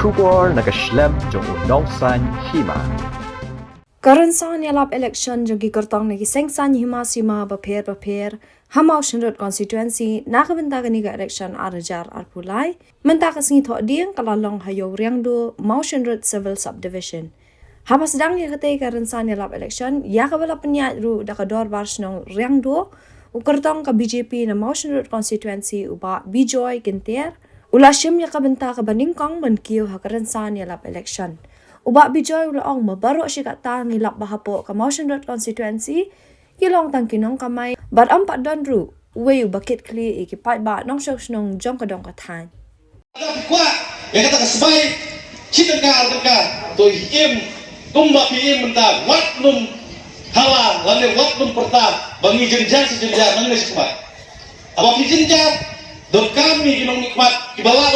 Shubor nakaslem jong unongsan hima. Karansan yalap election jong gikortong nagi sengsan hima sima bapher hamau shenrut constituency nakabenta ganiga election arajar arpulai menta kasingi tho ding kalalong hayo riangdo mau shenrut civil subdivision. Habas dang ya kate karansan yalap election ya kabala penyat ru dakador barsnong riangdo ukortong ka BJP na mau shenrut constituency uba Bijoy Ginter ulashim ya kabenta ka baningkong mankiyo ha karansan yalap election. Uba Bijoy ulaong mabaro siya kata ngilap bahapo ka motion road constituency kilong tangkinong kamay but ang padon ru way bakit kli ikipat ba nong syok nong jong kadong katan. Kwa yang kata kasbay cita ka to im tumba im menta wat num hala lalu wat num perta bangi jenjang sejenjang nang nesma apa jenjang do kami ginong nikmat kibawa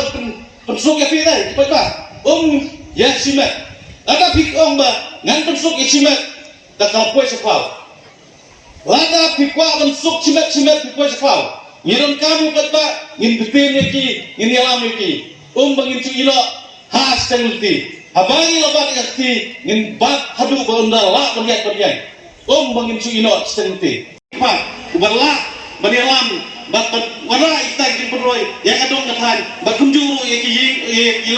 pensuk ya pira kipat ba ya simet ada pikong ba ngan pensuk ya simet takal poe sepau lada pikwa pensuk simet pikwa sepau ngiron kami kipat ba ngin betin ki ngin yalam ki bangin tu ilo has tengulti habangi labat yakti ngin bat hadu baunda la berliat bangin tu ilo tengulti pak ubarla banialam bat wala itag din pedroy ya kadong katan bat kunjuru ya ki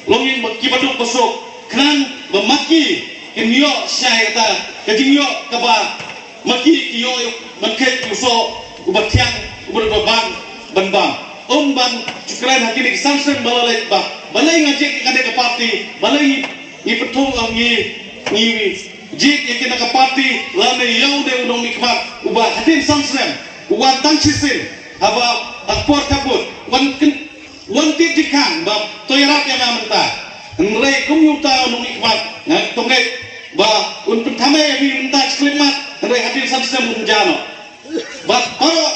longin kibaduk pasok kran bemaki kinyo syai kata kajinyo kaba maki kiyo manket uso ubatiang ubarbang banbang ban cukran hakini samsen balalai ba balai ngajek kade ke parti balai ni petung ni jik yakina ke parti lane yau de udong nikmat ubah hatin samsen wan tangsisin haba akpor kabut wan tidikan ba toyarak yang amenta nrei kumyuta nung ikmat tongai ba untuk tamai bi menta sklimat nrei hatin samsen munjano ba paro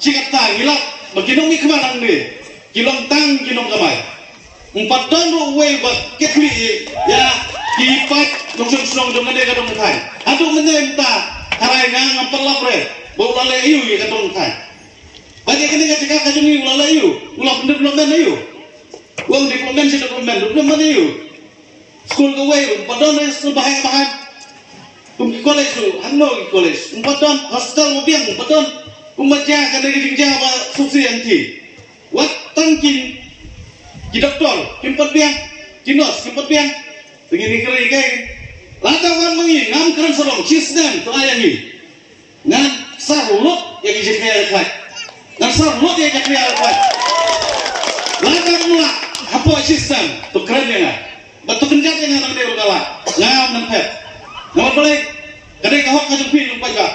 cikata gilap baginong ikmat angni kilong tang kinong kamay empat dondo way ba ketli ya kipat nung sunong dong ade kadong kai adu menyenta karai ngang perlapre bau lalai iu ya kadong kai bagi kini ketika kajungi lalai iu ulah diplomen iu uang diplomen si diplomen iu school ke way padon school bahaya kumki college tu hanno ki college padon hostel mobiang padon kumaja kada gidingja ba susi anti wat tangkin ki doktor kimpat biang kinos kimpat biang begini keri kai latawan mangi ngam keren sorong cisden to ayangi ngan saruluk yang ijeknya kai ngan saruluk yang ijeknya kai latam mula hapo sistem to keren ya batu kenjat yang nang deu kala ngam nan pet ngam boleh kadai kahok kajumpi lumpai ba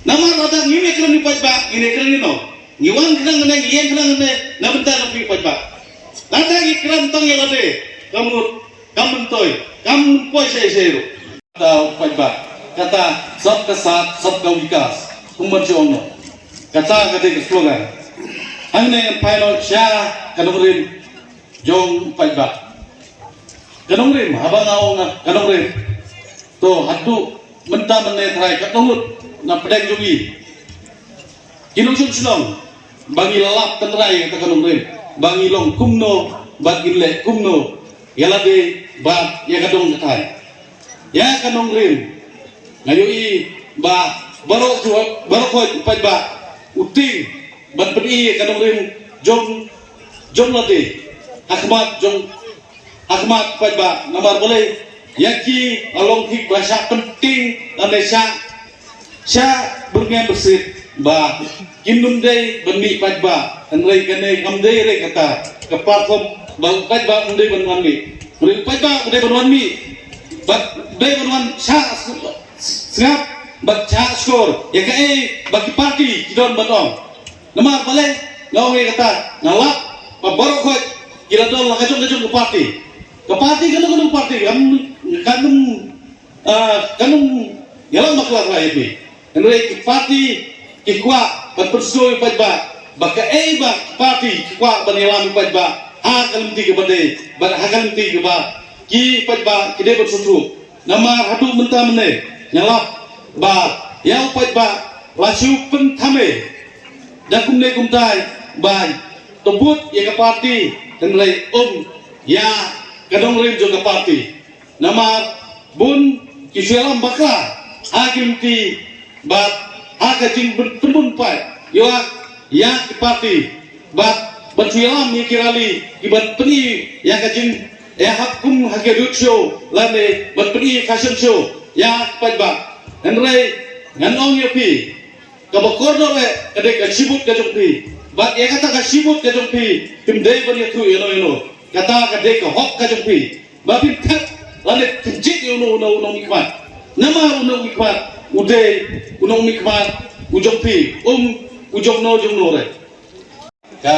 nama rada ngime keren lumpai ba ngine keren no ngiwan keren ngene ngien keren ngene na bentar lumpai ba lata gi keren tong ya lade kamun toy kamun poi sei tau pai ba kata sabka sath sabka vikas kumbar jono kata ke slogan hangne final sha kadongrim jong pai ba kadongrim habang aong kadongrim to hatu menta mene thrai kadongut na pedang jogi kinong sunong bangi lalap tenrai kata kadongrim bangi long kumno bagin le kumno yalade ba ya kadong katai ya kanong rim ngayoi ba baro ko pai ba uting ban pedi kanong rim jom lade ahmad pai ba namar boleh yaki along hik bahasa penting Indonesia sya berniat bersih ba kinum dei beni pai ba anrei kene ngamdei re kata ke platform ba pai ba undei banwan mi pai ba undei banwan mi bat dei banwan sya sengap bat sya skor ya kai bagi parti kidon batong namar boleh ngau kata ngalap ba barokot kira dol kajong ke parti kanung parti kanung yalang maklar lah ini anrei parti kikwa bat persoi pai ba baka ba parti kikwa banilam pai ba hakal mti ke bade bat hakal mti ke ba ki pai ba kide bersutru nama hadu menta mene nyalap ba yang pai ba lasu pentame dakum ne kumtai ba tobut ya ke parti anrei ya kadong rin juga parti nama bun kisualam baka hakim ti bat hakajing bertembun pai yoak ya parti bat bersualam ya kirali ibat peni ya kajing ya hakum hakadut show lane bat peni kasih show ya pai ba ngai nganong yopi kabakor dole kadek kasibut kajongpi bat ya kata kasibut kajongpi timdai bani tu eno kata kadek hok kajongpi babin kat lalu kejit uno nikmat nama uno nikmat uno nikmat ujongpi ujongno re ka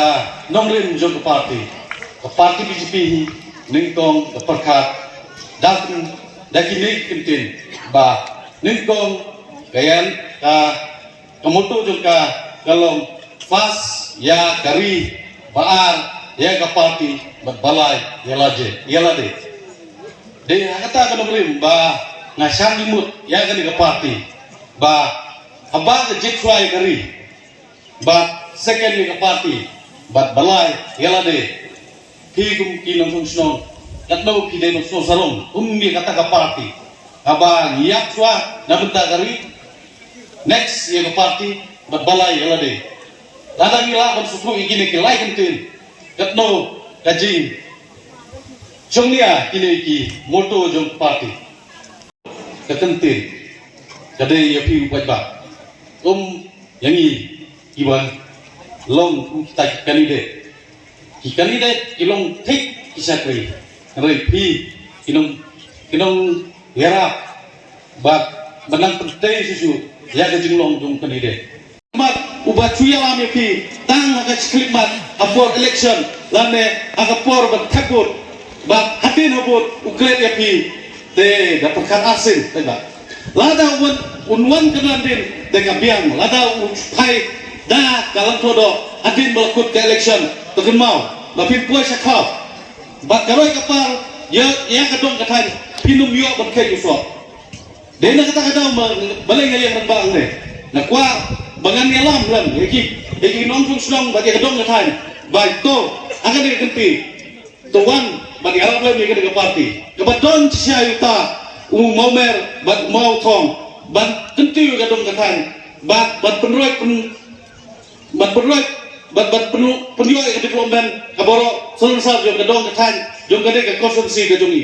nomrin jong ke parti BJP ningkong perkat dakin nik kintin ba ningkong kayan ka kamuto jong ka kalong pas ya kari baar ya ka parti balay yalade de kata ka nomrin ba ngasang limut ya ka ka parti ba haba ka jitway kari ba second ni ka parti ba balay yalade higum kinong sung katno kide no so sarong ummi kata ka parti haba ngiyak swa nabenta kari next ya ka parti ba balay yalade lada mila ban suku igine ke lai kentin katno kajing jongnia kine ki moto jong parti kekentin kade yapi upajba yangi iban long kita kandidat kilong tik kisakri repi kinong yara bat benang penting susu ya kajing long jong kandidat mat ubat cuya lami pi tang aga sklimat apor election lane aga por bat takut bat hatin habut ukret ya pi de dapat kan asin teba lada unwan kenandin de kabiang lada upai da kalam todo hatin balakut ke election tekan mau bapin puai sakau bat karoi kapal ya kadong katai pinum yo bat kai usok dena kata balai ngali rembang ne na kwa bangan ngelam lam eki nongkung sunong bagi kadong katai baik to akan diganti tuan bagi arab lam yang ke parti kebetulan siya yuta momer bat mau tong bat kentiu kadong katai bat penjual ke diplomen kaboro selesai jom kadong katai jom kadek ke konstitusi kajongi.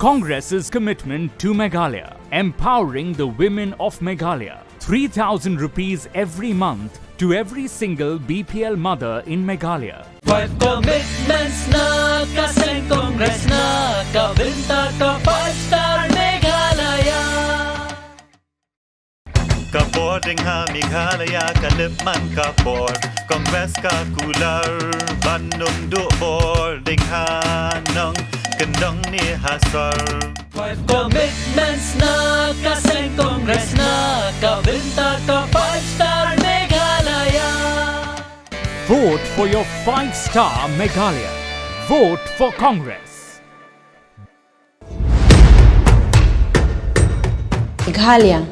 Congress's commitment to Meghalaya, empowering the women of Meghalaya. 3,000 rupees every month to every single BPL mother in Meghalaya. 5 commitments na kaseng Congress na kabinta ka 5-star Meghalaya. Kapor ding ha Meghalaya kalipman kapor Congress ka kular Bandung du bor ding ha nong kendong ni hasar 5 commitments na kaseng Congress na kabinta ka 5-star Meghalaya. Vote for your 5-star Meghalaya. Vote for Congress. Meghalaya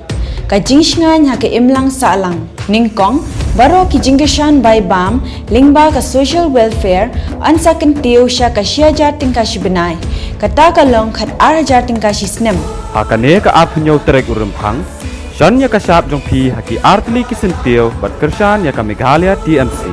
ka jingsngan ha ke imlang salang ningkong baro ki jingeshan by bam lingba ka social welfare ansa kan tiu sha ka shia tingka shibnai kata kalong khat tingka shisnem Hakane ka apnyo trek urumphang shan ya ka sap jong phi haki artli kisentiu bat kershan ya ka Meghalaya TMC